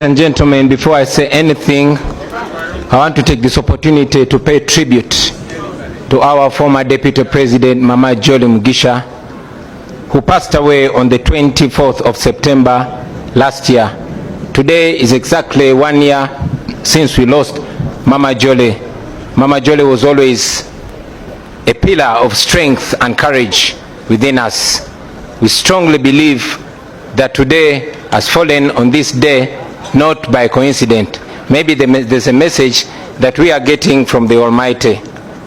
and gentlemen, before I say anything, I want to take this opportunity to pay tribute to our former Deputy President, Mama Jolly Mugisha, who passed away on the 24th of September last year. Today is exactly 1 year since we lost Mama Jolly. Mama Jolly was always a pillar of strength and courage within us. We strongly believe that today has fallen on this day not by coincidence. Maybe there's a message that we are getting from the Almighty.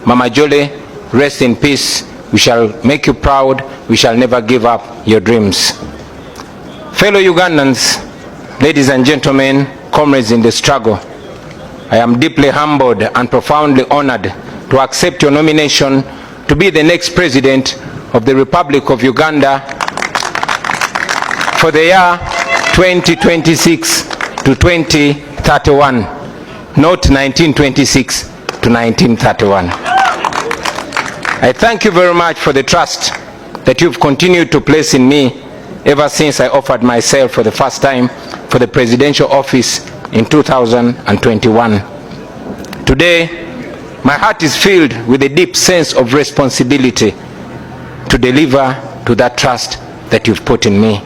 Mama Jolly, rest in peace. We shall make you proud. We shall never give up your dreams. Fellow Ugandans, ladies and gentlemen, comrades in the struggle, I am deeply humbled and profoundly honored to accept your nomination to be the next president of the Republic of Uganda for the year 2026 to 2031, not 1926 to 1931. I thank you very much for the trust that you've continued to place in me ever since I offered myself for the first time for the presidential office in 2021. Today, my heart is filled with a deep sense of responsibility to deliver to that trust that you've put in me.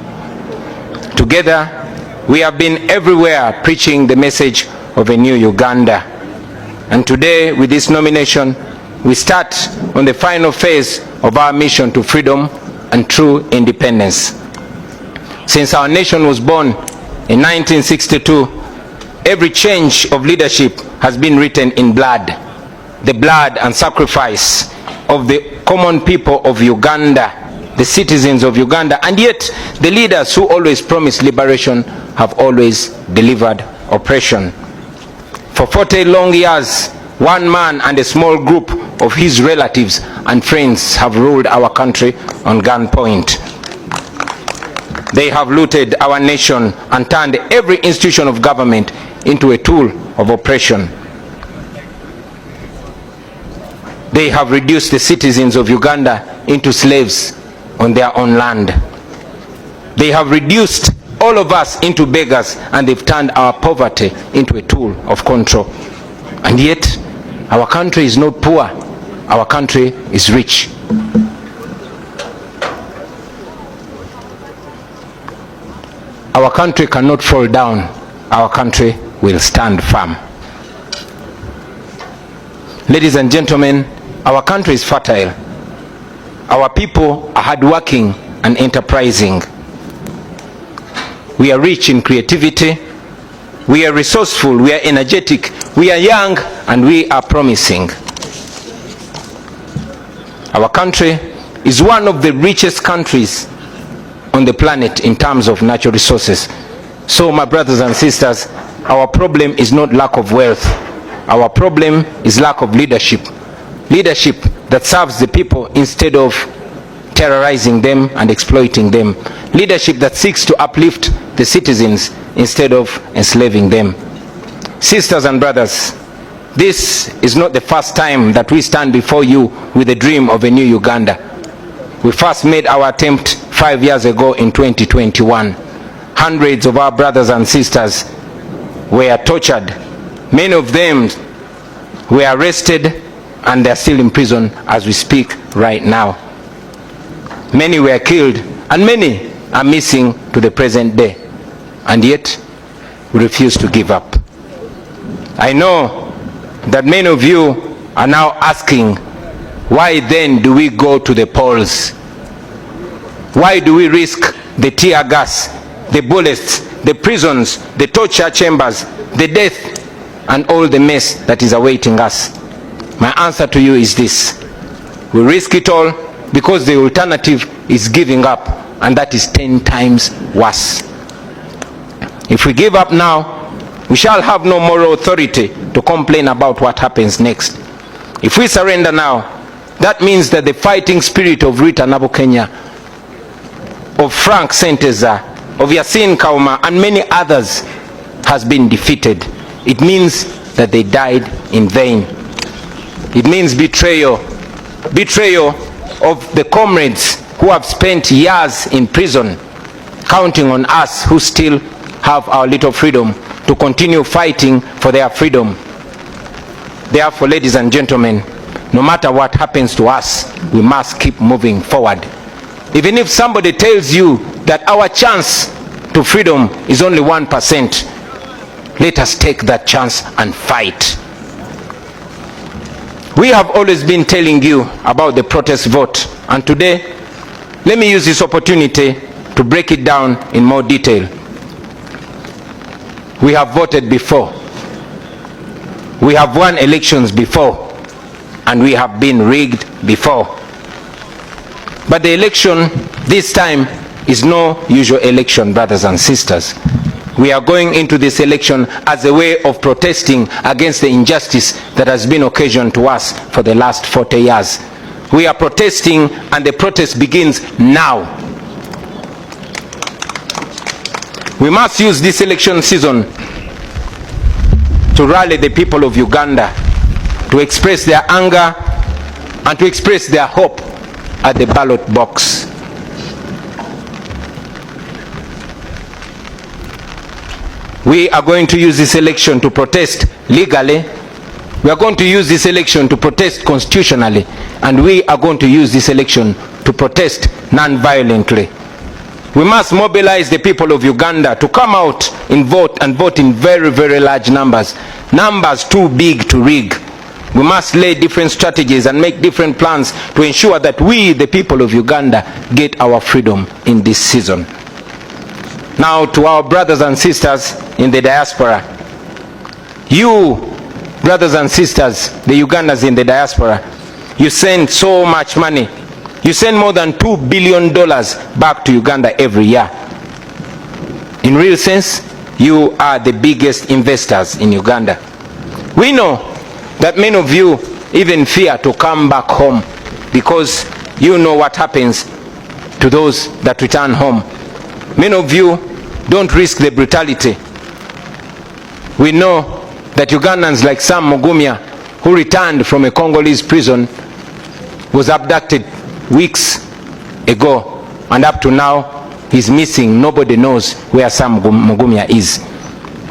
Together, we have been everywhere preaching the message of a new Uganda. And today, with this nomination, we start on the final phase of our mission to freedom and true independence. Since our nation was born in 1962, every change of leadership has been written in blood, the blood and sacrifice of the common people of Uganda, the citizens of Uganda, and yet the leaders who always promised liberation have always delivered oppression. For 40 long years, one man and a small group of his relatives and friends have ruled our country on gunpoint. They have looted our nation and turned every institution of government into a tool of oppression. They have reduced the citizens of Uganda into slaves on their own land. They have reduced all of us into beggars, and they've turned our poverty into a tool of control. And yet, our country is not poor. Our country is rich. Our country cannot fall down. Our country will stand firm. Ladies and gentlemen, our country is fertile. Our people are hardworking and enterprising. We are rich in creativity. We are resourceful. We are energetic. We are young, and we are promising. Our country is one of the richest countries on the planet in terms of natural resources. So, my brothers and sisters, our problem is not lack of wealth. Our problem is lack of leadership. Leadership that serves the people instead of terrorizing them and exploiting them. Leadership that seeks to uplift the citizens instead of enslaving them. Sisters and brothers, this is not the first time that we stand before you with a dream of a new Uganda. We first made our attempt 5 years ago in 2021. Hundreds of our brothers and sisters were tortured. Many of them were arrested, and they are still in prison as we speak right now. Many were killed, and many are missing to the present day. And yet, we refuse to give up. I know that many of you are now asking, why then do we go to the polls? Why do we risk the tear gas, the bullets, the prisons, the torture chambers, the death, and all the mess that is awaiting us? My answer to you is this: we risk it all because the alternative is giving up, and that is 10 times worse. If we give up now, we shall have no moral authority to complain about what happens next. If we surrender now, that means that the fighting spirit of Rita Nabukenya, of Frank Senteza, of Yasin Kauma, and many others has been defeated. It means that they died in vain. It means betrayal. Betrayal of the comrades who have spent years in prison, counting on us who still have our little freedom to continue fighting for their freedom. Therefore, ladies and gentlemen, no matter what happens to us, we must keep moving forward. Even if somebody tells you that our chance to freedom is only 1%, let us take that chance and fight. We have always been telling you about the protest vote, and today, let me use this opportunity to break it down in more detail. We have voted before. We have won elections before, and we have been rigged before. But the election this time is no usual election, brothers and sisters. We are going into this election as a way of protesting against the injustice that has been occasioned to us for the last 40 years. We are protesting, and the protest begins now. We must use this election season to rally the people of Uganda, to express their anger and to express their hope at the ballot box. We are going to use this election to protest legally. We are going to use this election to protest constitutionally. And we are going to use this election to protest non-violently. We must mobilize the people of Uganda to come out and vote in very, very large numbers. Numbers too big to rig. We must lay different strategies and make different plans to ensure that we, the people of Uganda, get our freedom in this season. Now, to our brothers and sisters in the diaspora, you, brothers and sisters, the Ugandans in the diaspora, you send so much money. You send more than $2 billion back to Uganda every year. In real sense, you are the biggest investors in Uganda. We know that many of you even fear to come back home because you know what happens to those that return home. Many of you don't risk the brutality. We know that Ugandans like Sam Mugumya, who returned from a Congolese prison, was abducted weeks ago, and up to now he's missing. Nobody knows where Sam Mugumya is.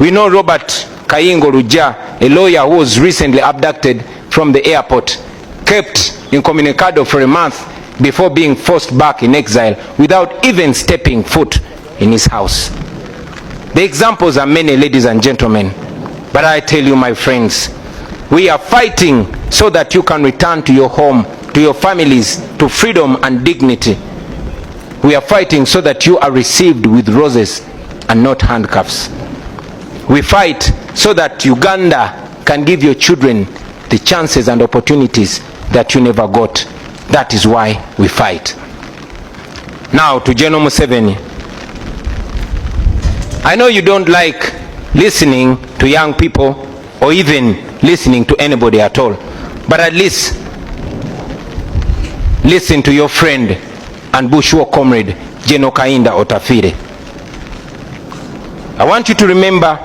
We know Robert Kayingo Ruja, a lawyer who was recently abducted from the airport, kept incommunicado for a month before being forced back in exile without even stepping foot in his house. The examples are many, ladies and gentlemen, but I tell you, my friends, we are fighting so that you can return to your home, to your families, to freedom and dignity. We are fighting so that you are received with roses and not handcuffs. We fight so that Uganda can give your children the chances and opportunities that you never got. That is why we fight. Now to General Museveni. I know you don't like listening to young people or even listening to anybody at all, but at least listen to your friend and bush war comrade General Kainda Otafire. I want you to remember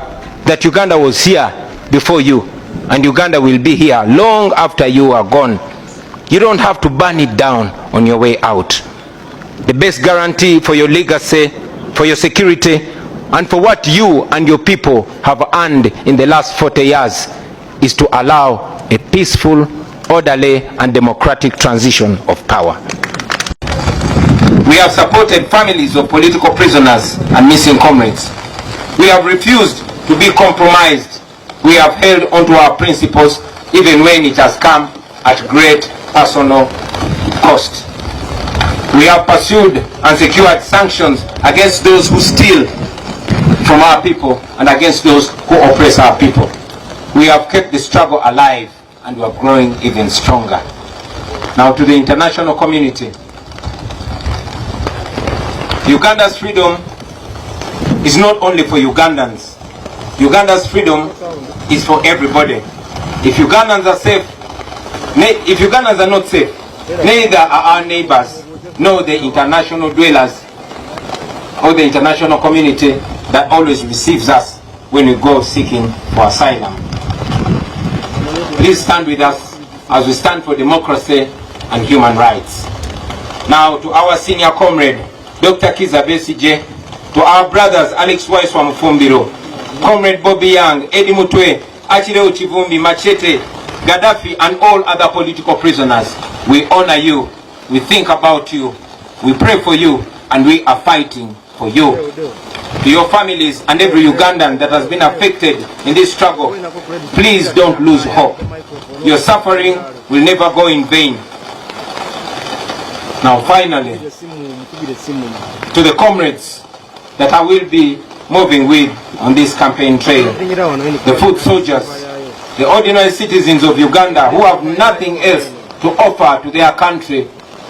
that Uganda was here before you, and Uganda will be here long after you are gone. You don't have to burn it down on your way out. The best guarantee for your legacy, for your security, and for what you and your people have earned in the last 40 years is to allow a peaceful, orderly, and democratic transition of power. We have supported families of political prisoners and missing comrades. We have refused to be compromised. We have held onto our principles even when it has come at great personal cost. We have pursued and secured sanctions against those who steal from our people and against those who oppress our people. We have kept the struggle alive, and we are growing even stronger. Now to the international community. Uganda's freedom is not only for Ugandans. Uganda's freedom is for everybody. If Ugandans are safe, if Ugandans are not safe, neither are our neighbors, nor the international dwellers or the international community that always receives us when we go seeking for asylum. Please stand with us as we stand for democracy and human rights. Now to our senior comrade, Dr. Kiza Besigye, to our brothers Alex Waiswa Mufumbiro, Comrade Bobi Wine, Eddie Mutwe, Achileo Chivumbi, Machete, Gaddafi, and all other political prisoners. We honor you, we think about you, we pray for you, and we are fighting for you. To your families and every Ugandan that has been affected in this struggle, please don't lose hope. Your suffering will never go in vain. Now finally, to the comrades that I will be moving with on this campaign trail, the foot soldiers, the ordinary citizens of Uganda who have nothing else to offer to their country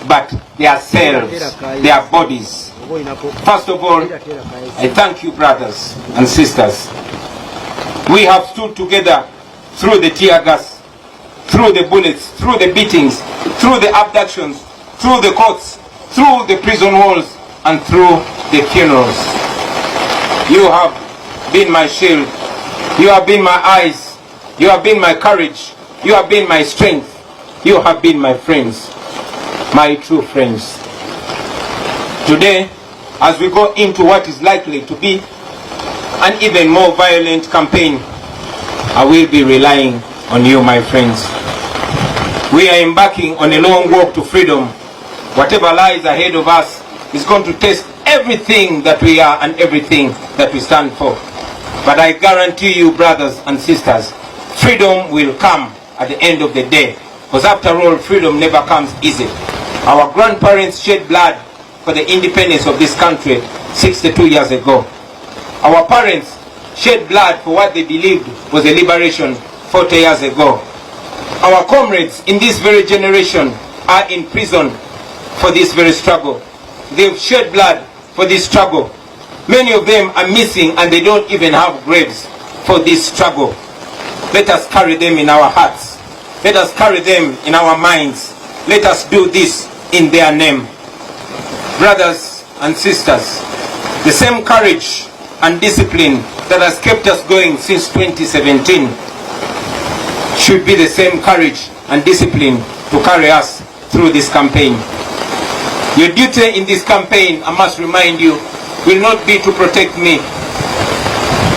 but their selves, their bodies. First of all, I thank you, brothers and sisters. We have stood together through the tear gas, through the bullets, through the beatings, through the abductions, through the courts, through the prison walls, and through the funerals. You have been my shield. You have been my eyes. You have been my courage. You have been my strength. You have been my friends, my true friends. Today, as we go into what is likely to be an even more violent campaign, I will be relying on you, my friends. We are embarking on a long walk to freedom. Whatever lies ahead of us is going to test everything that we are and everything that we stand for. But I guarantee you, brothers and sisters, freedom will come at the end of the day. Because after all, freedom never comes easy. Our grandparents shed blood for the independence of this country 62 years ago. Our parents shed blood for what they believed was a liberation 40 years ago. Our comrades in this very generation are in prison for this very struggle. They've shed blood for this struggle. Many of them are missing and they don't even have graves for this struggle. Let us carry them in our hearts. Let us carry them in our minds. Let us do this in their name. Brothers and sisters, the same courage and discipline that has kept us going since 2017 should be the same courage and discipline to carry us through this campaign. Your duty in this campaign, I must remind you, will not be to protect me.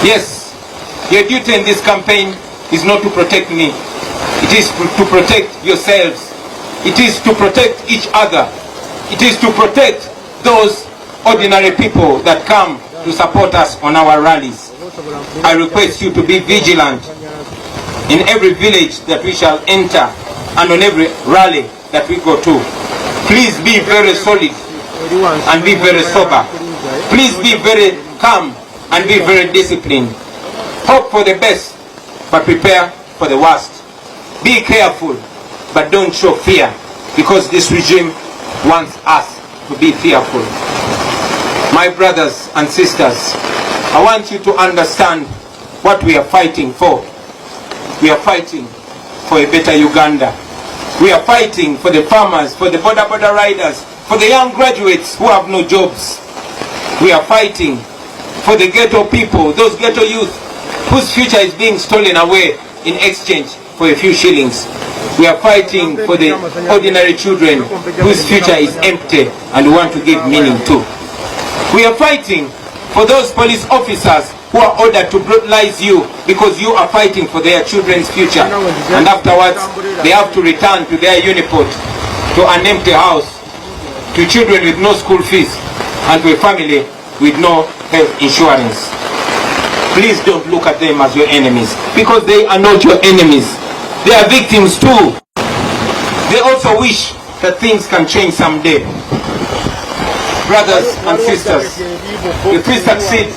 Yes, your duty in this campaign is not to protect me. It is to protect yourselves. It is to protect each other. It is to protect those ordinary people that come to support us on our rallies. I request you to be vigilant in every village that we shall enter and on every rally that we go to. Please be very solid and be very sober. Please be very calm and be very disciplined. Hope for the best, but prepare for the worst. Be careful, but don't show fear, because this regime wants us to be fearful. My brothers and sisters, I want you to understand what we are fighting for. We are fighting for a better Uganda. We are fighting for the farmers, for the border riders, for the young graduates who have no jobs. We are fighting for the ghetto people, those ghetto youth whose future is being stolen away in exchange for a few shillings. We are fighting for the ordinary children whose future is empty and we want to give meaning to. We are fighting for those police officers who are ordered to brutalize you because you are fighting for their children's future, and afterwards they have to return to their uniport, to an empty house, to children with no school fees, and to a family with no health insurance. Please don't look at them as your enemies, because they are not your enemies. They are victims too. They also wish that things can change someday. Brothers and sisters, if we succeed,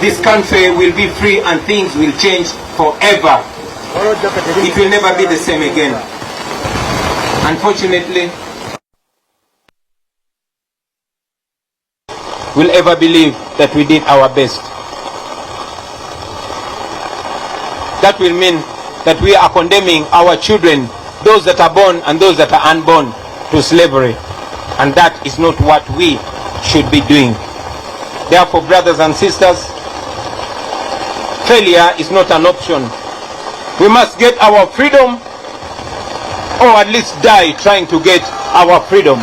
this country will be free and things will change forever. It will never be the same again. Unfortunately, we'll ever believe that we did our best. That will mean that we are condemning our children, those that are born and those that are unborn, to slavery. And that is not what we should be doing. Therefore, brothers and sisters, failure is not an option. We must get our freedom, or at least die trying to get our freedom.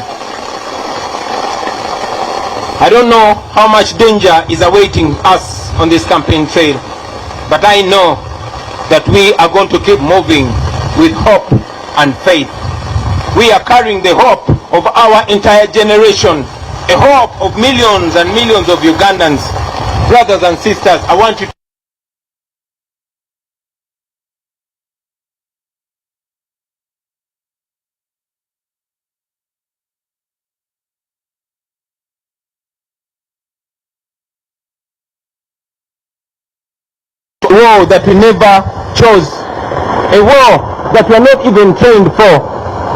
I don't know how much danger is awaiting us on this campaign trail, But I know that we are going to keep moving with hope and faith. We are carrying the hope of our entire generation, a hope of millions and millions of Ugandans. Brothers and sisters, I want you to war that we never chose, a war that we are not even trained for,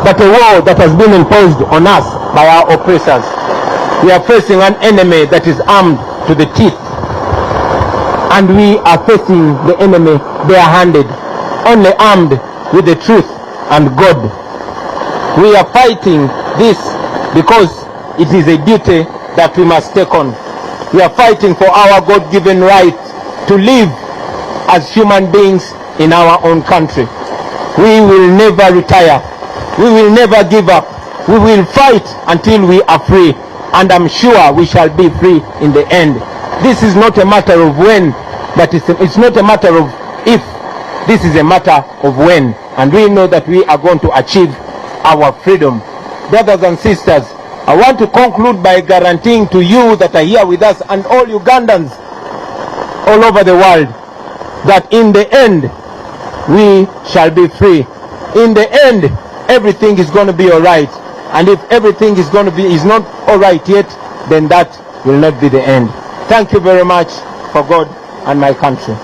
but a war that has been imposed on us by our oppressors. We are facing an enemy that is armed to the teeth, and we are facing the enemy barehanded, only armed with the truth and God. We are fighting this because it is a duty that we must take on. We are fighting for our God-given right to live as human beings in our own country. We will never retire. We will never give up. We will fight until we are free, and I'm sure we shall be free in the end. This is not a matter of when, but it's not a matter of if. This is a matter of when, and we know that we are going to achieve our freedom. Brothers and sisters, I want to conclude by guaranteeing to you that are here with us and all Ugandans all over the world that in the end we shall be free. In the end, everything is going to be all right. And if everything is not all right yet, then that will not be the end. Thank you very much for God and my country.